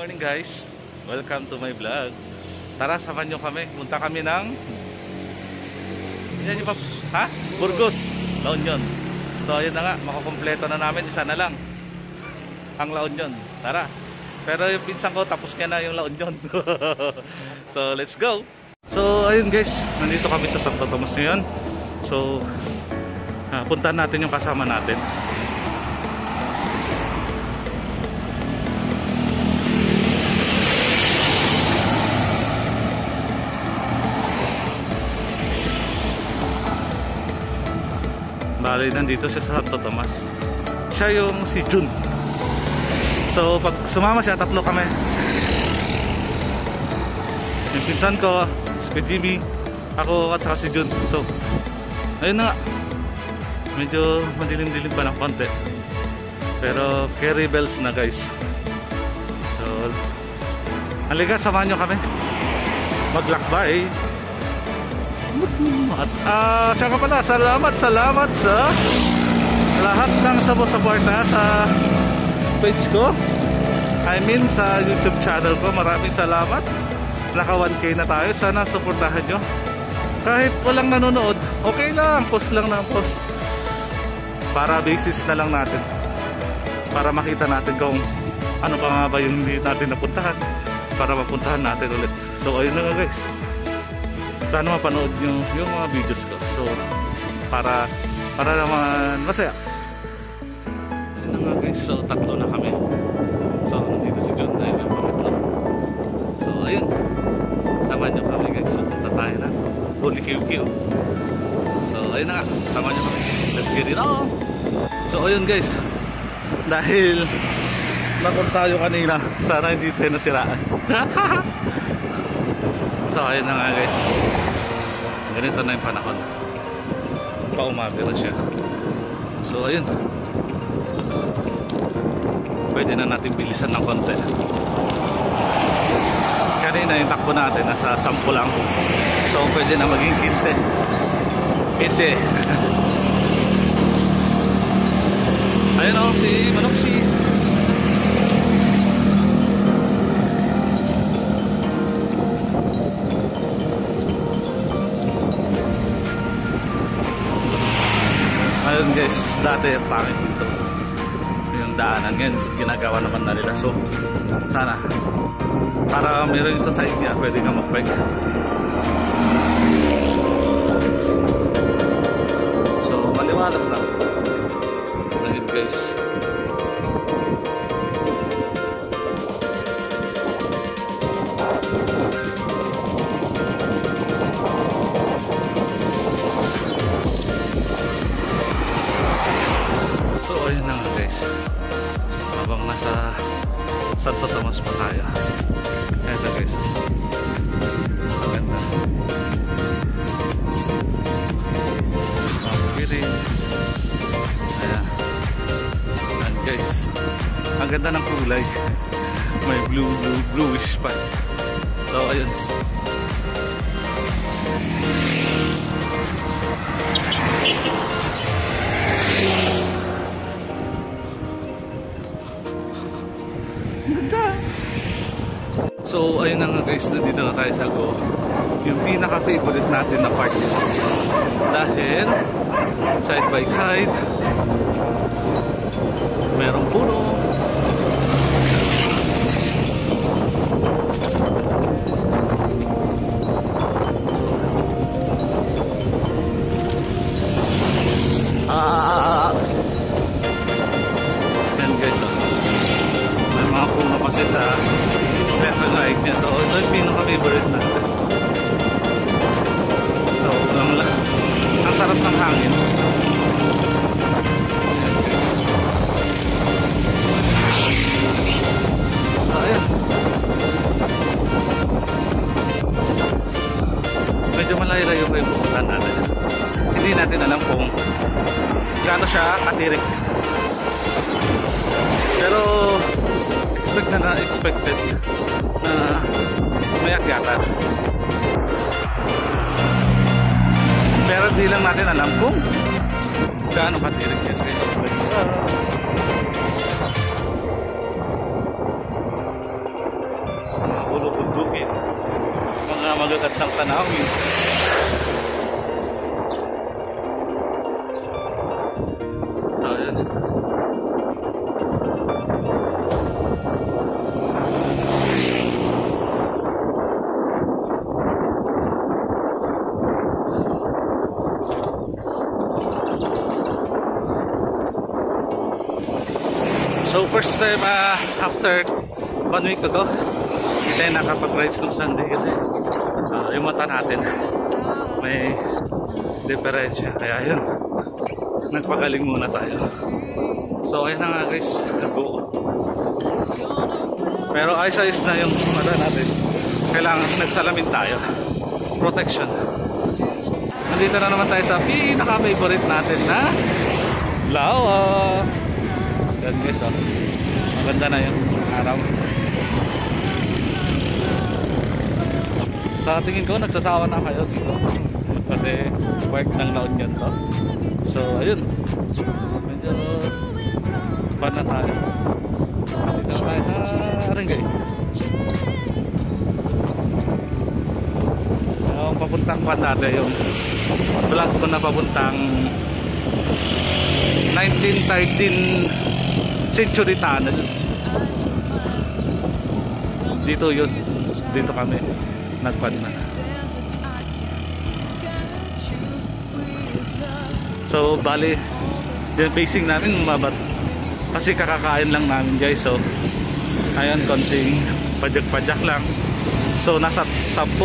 morning guys, welcome to my vlog. Tara, samahan nyo kami. Punta kami ng yan yung Burgos, La Union. So ayun na nga, makakompleto na namin. Isa na lang ang La Union. Tara. Pero yung pinsan ko tapos ka na yung La Union. So let's go. So ayun guys, nandito kami sa Santo Tomas ngayon. So puntahan natin yung kasama natin. Bali, nandito siya sa Santo Tomas. Siya yung si Jun. So pag sumama siya, tatlo kami. Yung pinsan ko, si Jimmy, ako at saka si Jun. So ayun na nga, medyo madilim-dilim pa ng konti, pero carry bells na guys. So halika, samahan nyo kami maglakbay. At siya ka pala, salamat sa lahat ng sumusuporta sa page ko, I mean sa YouTube channel ko. Maraming salamat. Naka 1K na tayo. Sana suportahan nyo. Kahit walang nanonood, okay lang, post lang ng post, para basis na lang natin, para makita natin kung ano pa nga ba yung hindi natin napuntahan, para mapuntahan natin ulit. So ayun na nga guys, sana mapanood nyo yung mga videos ko. So para naman masaya. Ayun na nga guys, so tatlo na kami. So nandito si John, ayun yung pangatlo. So ayun, samahan nyo kami guys. So punta tayo na Holy QQ. So ayun na nga, samahan nyo kami. Let's get it on. So ayun guys, dahil nakon tayo kanina, sana hindi tayo nasiraan. So ayun na nga guys, ganito na yung panahon, paumaga na siya. So ayun, pwede na natin bilisan ng konti. Kanina yung takbo natin nasa 10 lang, so pwede na maging 15. Ayun o, si Manoksi. Ayun guys, dati pangit dito yung daanan, ngayon ginagawa naman na nila. So sana, para meron yung sa side niya, pwede nga mag-bike. So maliwalas na. Ayun guys, ayun na nga guys, habang nasa Santo Tomas pa tayo. Ayun na guys, maganda piring. Ayan guys, ang ganda ng kulay, may bluish pa. So ayun, so ayun na nga guys, nandito na tayo sa Go, yung pinaka-favorite natin na part, dahil side by side merong puno. Yan guys, may mga puno kasi sa level right niya. So ito yung pinaka-favorite natin. So ang sarap ng hangin. So ayan, medyo malayo-layo pa yung pupuntahan natin. Hindi natin alam kung gaano siya katirik, pero expected na may akyatan. Pero di lang natin alam kung gaano katirik yan guys. magagandang tanawin. So ayun. So first time after 1 week ago, hindi tayo nakapag-rides ng Sunday kasi yung mata natin may diferensya. Kaya yun, nagpagaling muna tayo. So ayun na nga guys, nag-go. Pero ayos-ayos na yung mata natin. Kailangan nagsalamin tayo. Protection. Nandito na naman tayo sa pinaka-favorite natin na Lawa. Yan guys, oh. Maganda na yung araw. Sa tingin ko, nagsasawa na kayo dito kasi work ng La Union to. So ayun, medyo fun na tayo. Dito tayo sa Arengay. Yung papuntang pan natin, yung vlog ko na papuntang 1913 Century Tunnel. Dito yun, dito kami nagpan na. So bali yung facing namin mabat kasi kakakain lang namin guys. So ayun, konting pajak-pajak lang. So nasa 10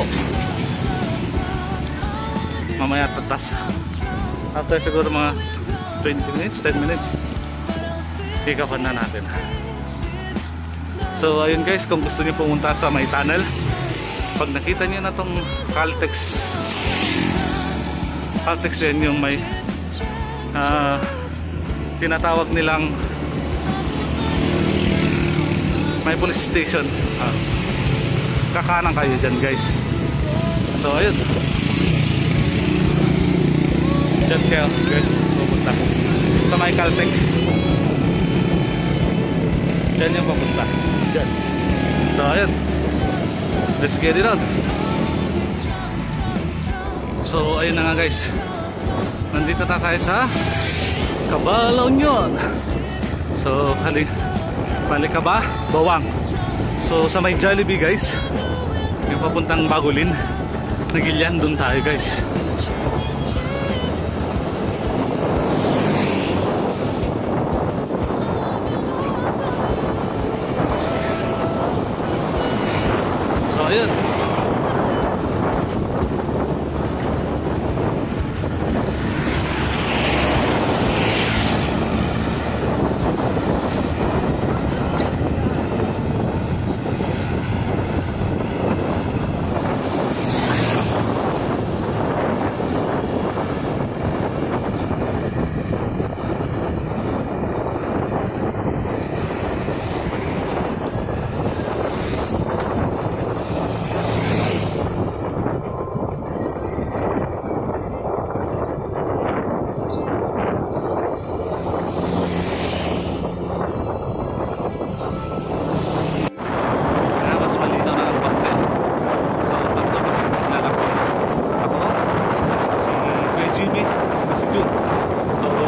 mamaya tatas after siguro mga 20 minutes, 10 minutes pick-upan na natin. So ayun guys, kung gusto niyo pumunta sa may tunnel, pag nakita niyo na tong Caltex yan yung may tinatawag nilang may police station, kakanan kayo dyan guys. So ayun, dyan kayo guys pupunta sa may Caltex. Dyan yung papunta dyan. So ayun, let's get it on. So ayun na nga guys, nandito na tayo sa Caba, La Union. So balik ka ba? Bawang. So sa may Jollibee guys, yung papuntang Bagulin, Nagilian, dun tayo guys. So ayun,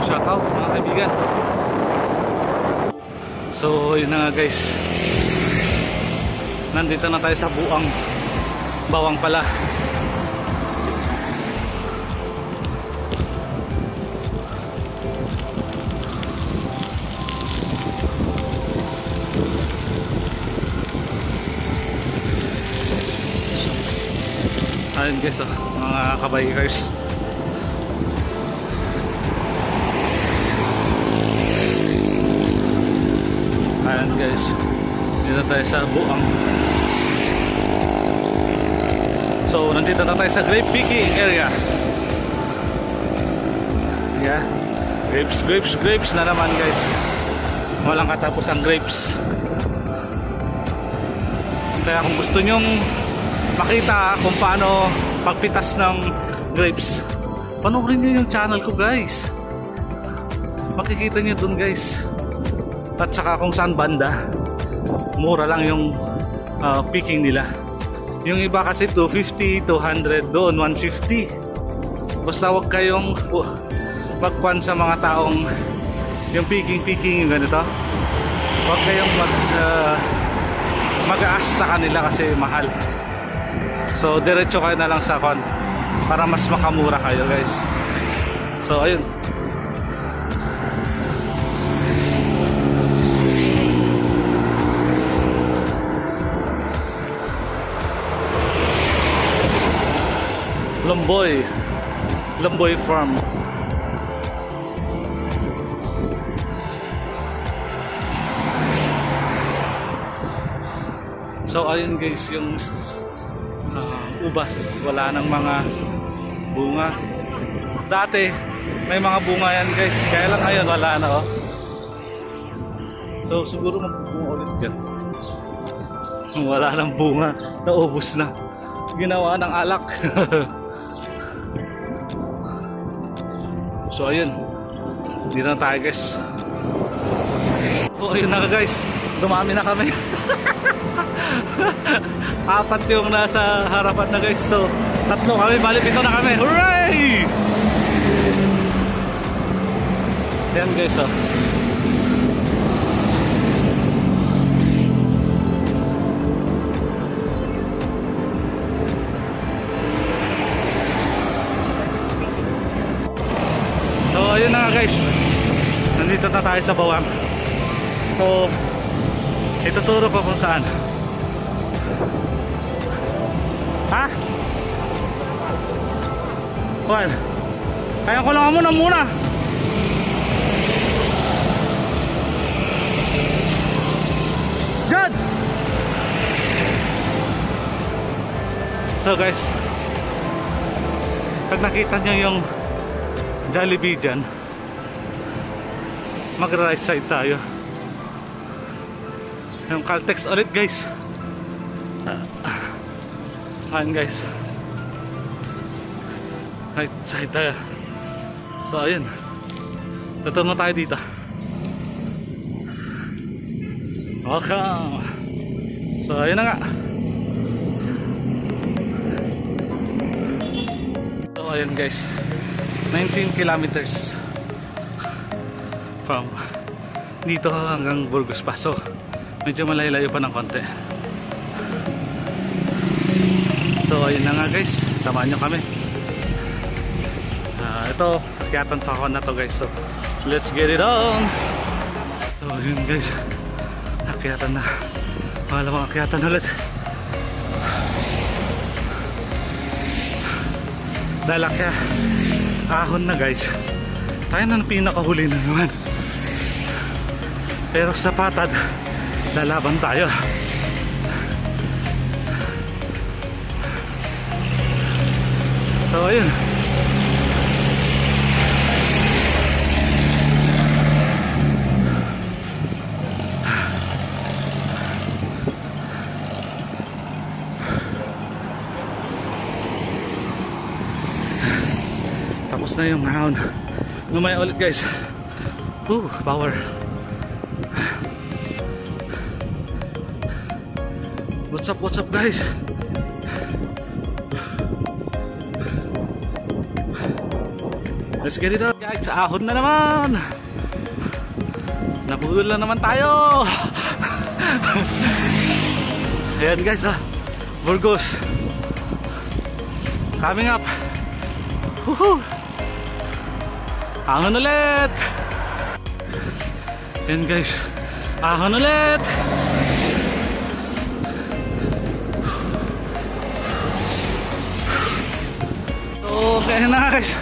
shoutout mga kaibigan. So yun na nga guys, nandito na tayo sa Buang Bawang pala. Ayun guys, mga kabikers. Ayan guys, dito tayo sa Buang. So nandito na tayo sa grape picking area. Yeah, grapes na naman guys. Walang katapos ang grapes. Kaya kung gusto nyong makita kung paano pagpitas ng grapes, panoorin nyo yung channel ko guys. Makikita nyo dun guys. At saka kung saan banda, mura lang yung picking nila. Yung iba kasi 250, 200, doon 150. Basta wag kayong magkwan sa mga taong yung peking yung ganito. Wag kayong mag-aas sa kanila kasi mahal. So diretso kayo na lang sa kwan para mas makamura kayo guys. So ayun. Lamboy Farm. So ayun guys, yung ubas, wala nang mga bunga. Dati may mga bunga yan guys, kaya lang ngayon wala na oh. So siguro magbubunga ulit yan. Wala nang bunga, naubos na. Ginawa ng alak. So ayun, dito na tayo guys. So ayun na guys, dumami na kami. 4 yung nasa harapan na guys. So 3 kami, balik ito na kami. Hooray! Ayan guys oh. So ayun na nga guys, nandito na tayo sa bawang. So ituturo ko kung saan. Ha? Well, kaya ko lang muna. Diyan! So guys, pag nakita nyo yung Jollibee dyan, mag right side tayo. Yung Caltex ulit guys. Ayan guys, right side tayo. So ayun, tutuno tayo dito. Welcome. So ayun na nga. So ayun guys, 19 kilometers from dito hanggang Burgos pa. So medyo malayo-layo pa ng konti. So ayun na nga guys, samahan nyo kami. Ito, akyatan pa ako na to guys. So let's get it on. So ayun guys, akyatan na. Malamang akyatan ulit. Dahil ahon na guys, tayo na ng pinakahuli na naman. Pero sa patad, lalaban tayo. So ayun. Tapos na yung hound. Lumaya ulit guys. Power. What's up guys? Let's get it up guys. Ahon na naman. Napudol na naman tayo. Ayan guys ha, Burgos coming up. Ahon ulit. Ayan guys, ahon ulit. So kaya na guys,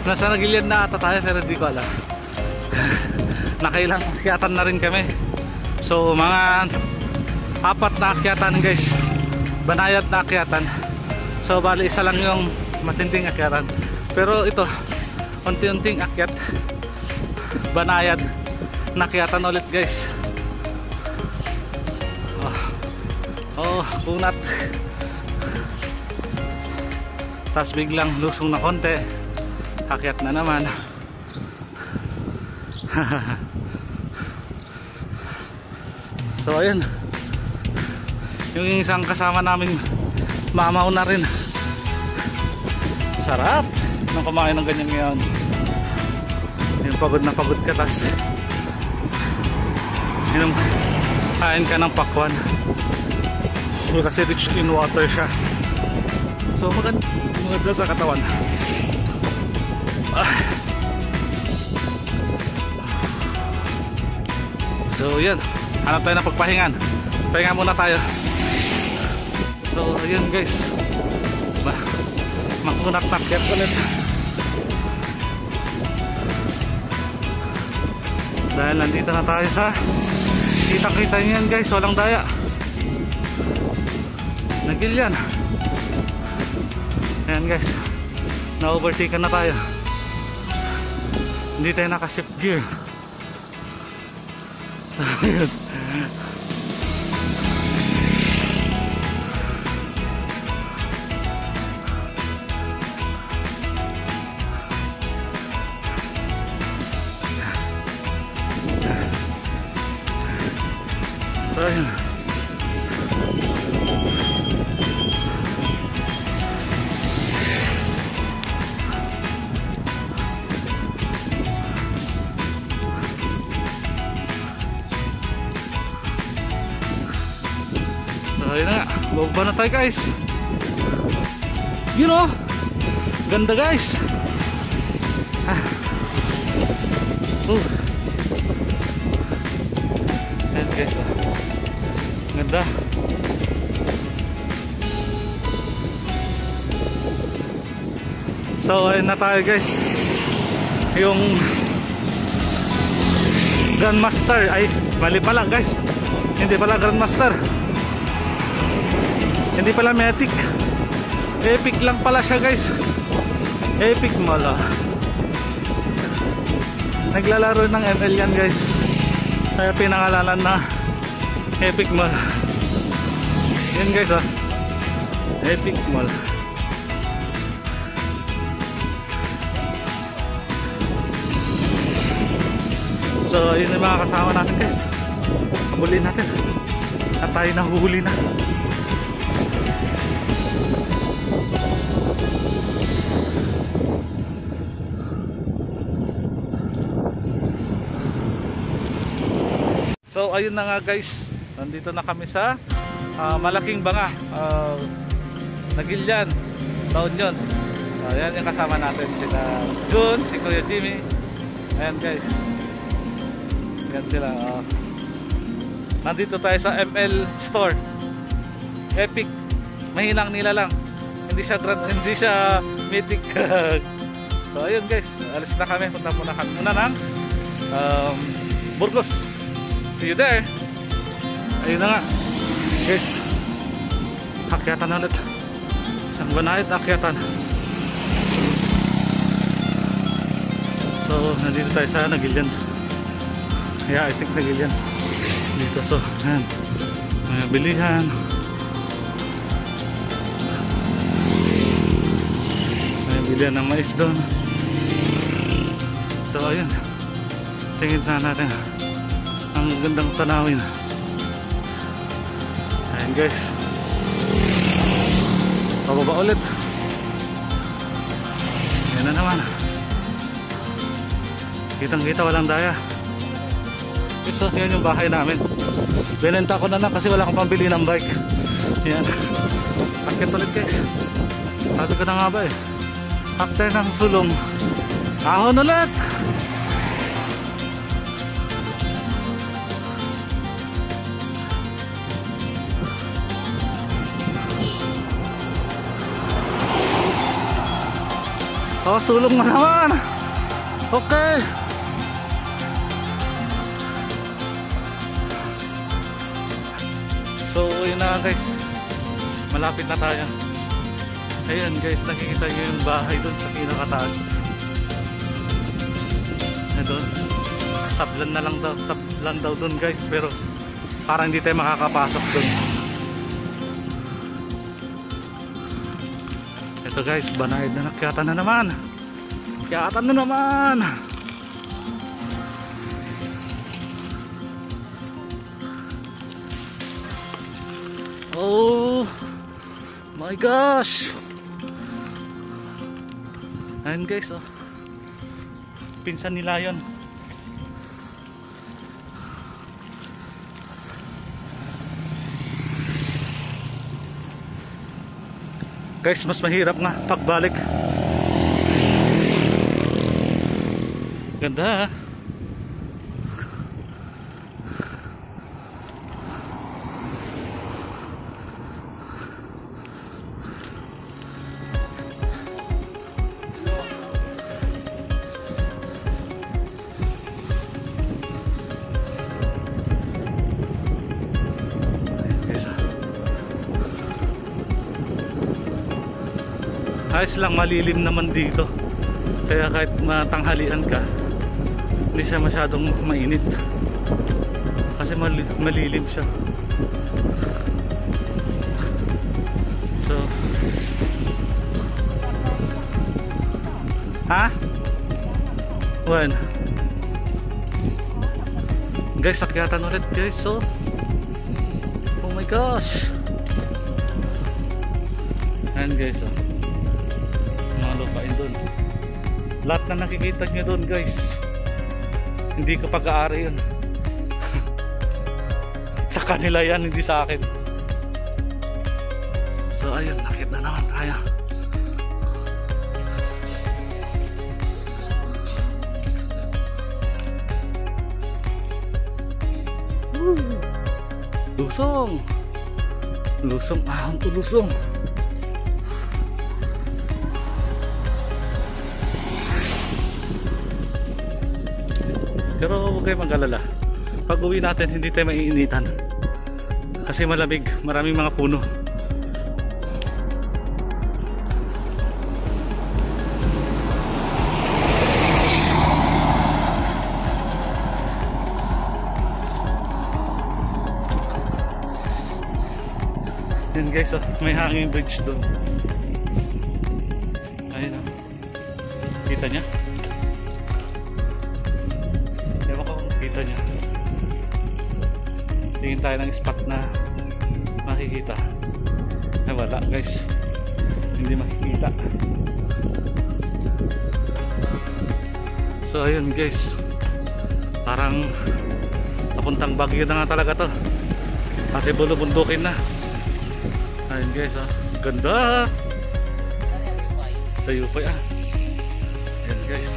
nasa Nagiliad na ata tayo pero hindi ko alam. Nakailang akyatan na rin kami. So mga 4 na akyatan guys, banayad na akyatan. So bali isa lang yung matinding akyatan. Pero ito, unti-unting akyat, banayad na akyatan ulit guys. Kunat. Tapos biglang lusong na konti, akyat na naman. So ayun, yung isang kasama namin mamaw na rin. Sarap nang kumain ng ganyan ngayon. Yung pagod na pagod ka, tas yung kain ka ng pakwan. Kasi rich in water siya, so maganda sa katawan. So yan, hanap tayo ng pagpahingan. Pahinga muna tayo. So ayun guys, makunak-nakyat ulit. Dahil nandito na tayo sa kita-kita nyo yan guys, walang daya. Nagilyan. Ayan guys, na-overtaken na tayo. Hindi tayo naka-shift gear. So ayun. So ayun. Ayun na nga, bababa na tayo guys. You know, ganda guys. Ayan guys, ganda. So ayun na tayo guys. Yung Grandmaster, ay mali pala guys, hindi pala Grandmaster, hindi pala Matic, Epic lang pala siya guys. Epic Mall. Naglalaro ng ML yan guys, kaya pinangalanan na Epic Mall. Yan guys Epic Mall. So yun yung mga kasama natin guys, habulin natin at tayo nahuhuli na. So ayun na nga guys, nandito na kami sa Malaking Banga, Nagilian, taon yun. Ayan yung kasama natin, sila Jun, si Kuya Jimmy. Ayan guys, yan sila. Nandito tayo sa ML Store Epic. Mahinang nila lang, hindi siya Mythic. So ayun guys, alis na kami, punta muna kami ng Burgos. See you there. Ayun na nga guys, akyatan ulit. Isang banayad akyatan. So nandito tayo sa Nagilian. Yeah, I think Nagilian dito. So yan, may bilihan. May bilihan ng mais doon. So ayun, tingin na natin ang gandang tanawin. Ayan guys, pababa ulit. Ayan na naman, kitang kita, walang daya. So yan yung bahay namin. Binenta ko na lang kasi wala akong pambili ng bike. Yan, akit ulit guys. Sabi ko na nga ba after ng sulong, ahon ulit. Oh, sulong na naman. Okay. So, yun na guys. Malapit na tayo. Ayan guys, nakikita nyo yung bahay doon sa pinakataas. Doon. Sablan na lang daw. Sablan daw doon guys. Pero parang hindi tayo makakapasok doon. Ito guys, banayad na nakyatan na naman. Nakyatan na naman. Oh, My gosh! Ayan guys, oh. Pinsan nila yun. Guys, mas mahirap nga pagbalik. Ganda, ha? Ayos lang, malilim naman dito. Kaya kahit matanghalian ka, hindi siya masyadong mainit. Kasi malilim siya. So, ha? When? Guys, akyatan ulit guys. So, oh my gosh. Ayan guys, oh. Lupain doon. Lahat na nakikita nyo doon guys, hindi ko pag-aari yun. Sa kanila yan, hindi sa akin. So ayun, nakita naman tayo. Lusong. Lusong, ahon to lusong. Pero huwag kayo mag-alala. Pag uwi natin, hindi tayo maiinitan. Kasi malamig, maraming mga puno. Yan guys, oh, may hanging bridge doon. Ayun, oh. Kita niya? Kita niya. Tingin tayo ng spot na makikita. Ay wala guys, hindi makikita. So ayun guys, parang papuntang Baguio na nga talaga to. Kasi bulubundukin na. Ayun guys, oh. Ganda. Sa Yupay, ah. Ayun guys.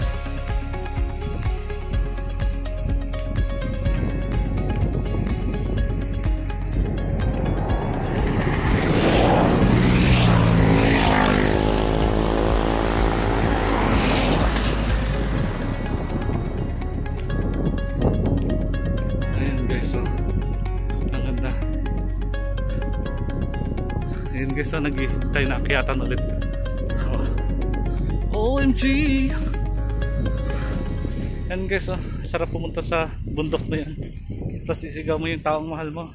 Ayun guys, so naghihintay na akyatan ulit. OMG! Yan guys, oh, sarap pumunta sa bundok na yan. Tapos isigaw mo yung taong mahal mo.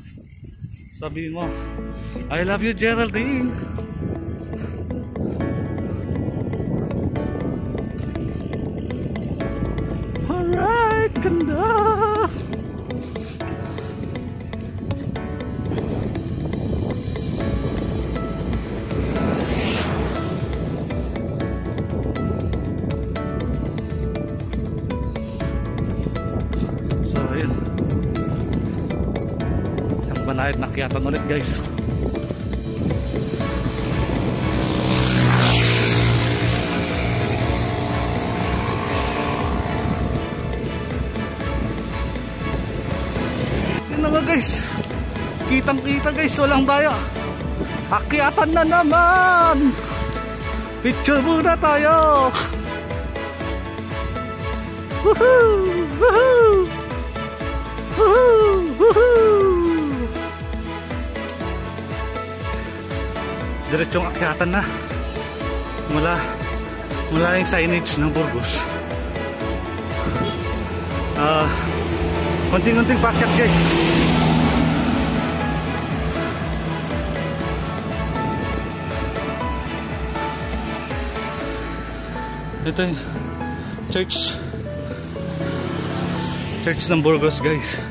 Sabihin mo, I love you Geraldine! Alright, ganda! Banayad na akyatan ulit guys. Yun na nga guys, kitang kita guys, walang daya. Akyatan na naman. Picture muna tayo. Woohoo! Woohoo! Woohoo! Woohoo! Diretsong akyatan na mula yung signage ng Burgos. Konting-konting pakyat guys. Ito yung church ng Burgos guys.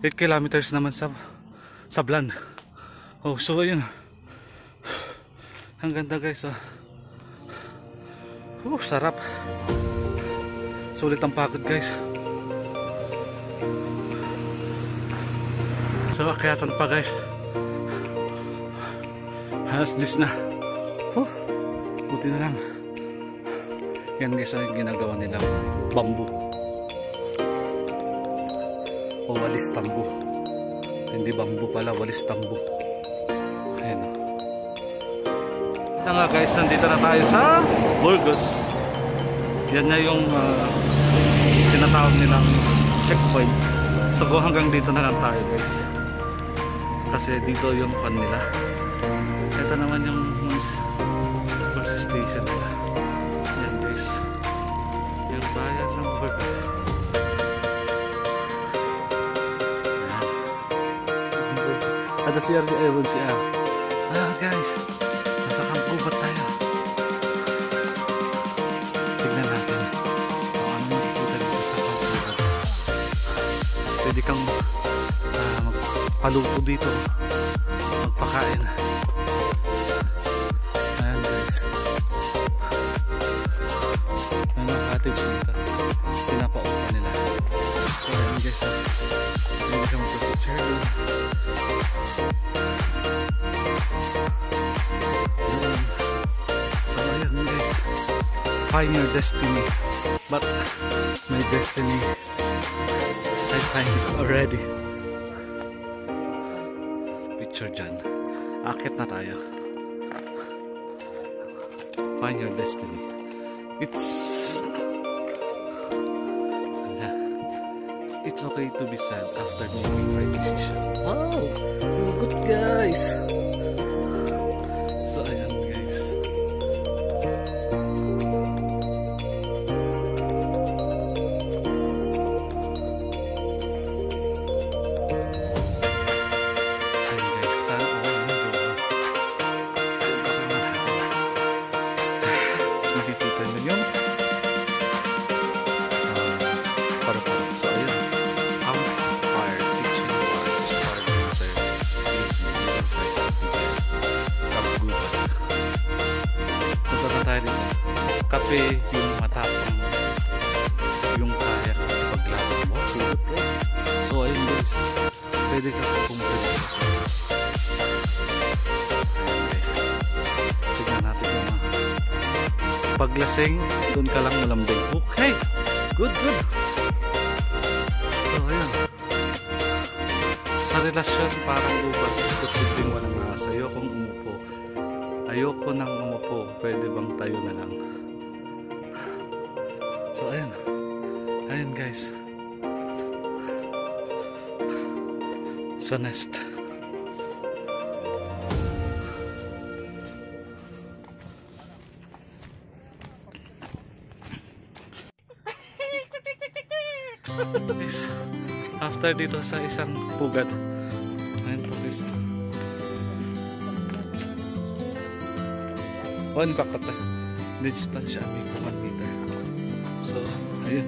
8 kilometers naman sa Sablan. Oh, so ayun. Ang ganda guys, oh. Sarap. Sulit ang pagod guys. So akyatan pa guys. Halos 10 na. Buti na lang. Yan guys ang ginagawa nila, bamboo o walis tambo. Hindi bamboo pala, walis tambo. Ayan o. Ito nga guys, nandito na tayo sa Burgos. Yan na yung tinatawag nilang checkpoint. So hanggang dito na lang tayo guys, kasi dito yung pan nila. Ito naman yung bus station nila. Yan guys, yung bayan ng Burgos. Ada si RJ Evans siya. Guys, nasa Camp tayo. Tignan natin kung ano makikita dito sa Camp. Pwede kang magpaluto dito, magpakain. Ayan guys, may mga cottage dito, pinapaupa nila. So ayan guys, pwede kang magpapicture doon. So ayan guys, find your destiny. But my destiny, I find it already. Picture dyan. Akit na tayo. Find your destiny. It's okay to be sad after making right decision. Wow! Good guys! So ayan guys. Kape yung matapang, yung kaya paglaban mo, sulit guys. So ayun guys, pwede ka pa pumunta. Ayun guys, tignan natin yung paglasing, doon ka lang malambing. Okay, good. So ayun, sa relasyon parang gubat, posibleng walang maas. Ayoko nang umupo, pwede bang tayo na lang? So ayan guys, sa nest. Guys, after dito sa isang pugad, ayan po guys, one kakata distance siya, may 1 meter. So ayun,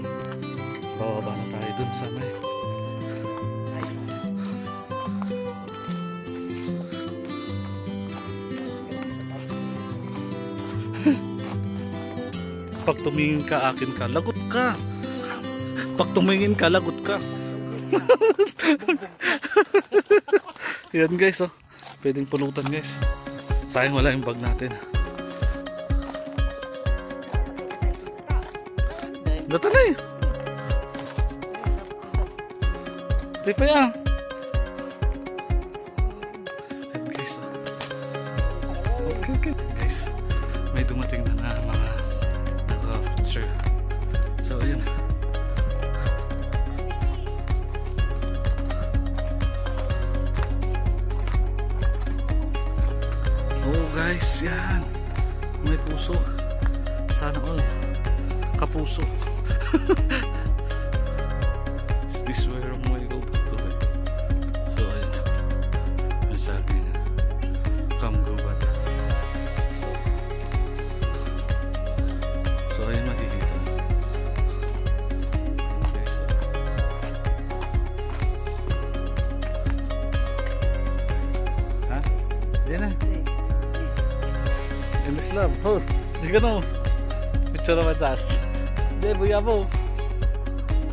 bababa na tayo dun sa may pag tumingin ka akin ka, lagot ka. Pag tumingin ka, lagot ka. Yan guys, oh, pwedeng pulutan guys. Sayang wala yung bag natin. Natalay. Di pa yan. Yan guys, oh. Okay guys, may dumating na mga naka-picture. So ayun. Oh guys, yan. May puso. Sana all. Kapuso. Is this where I'm going to go back to it? So ayun. May sabi niya, come go back. So ayun, makikita mo. Okay, so Yan na. In this love. Oh, sige na mo. Picture naman sa akin. Hindi, buya po.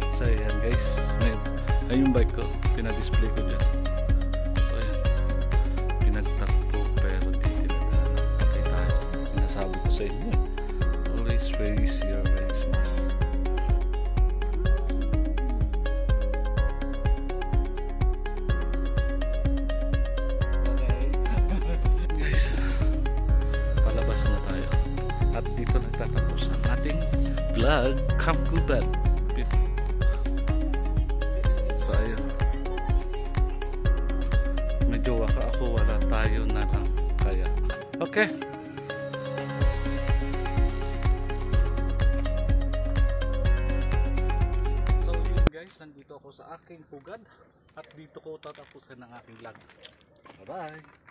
So, ayan guys. Ay yung bike ko. Pinadisplay ko dyan. So, ayan. Pinagtakpo pero di tinadaan. Patay tayo. Sinasabi ko sa inyo. Always raise your race mask. At dito nagtatapos ang ating vlog Camp Gubat. So ayun, medyo waka ako, wala tayo na lang kaya. Okay, so yun guys, nandito ako sa aking pugad at dito ko tatapusin ang aking vlog. Bye bye.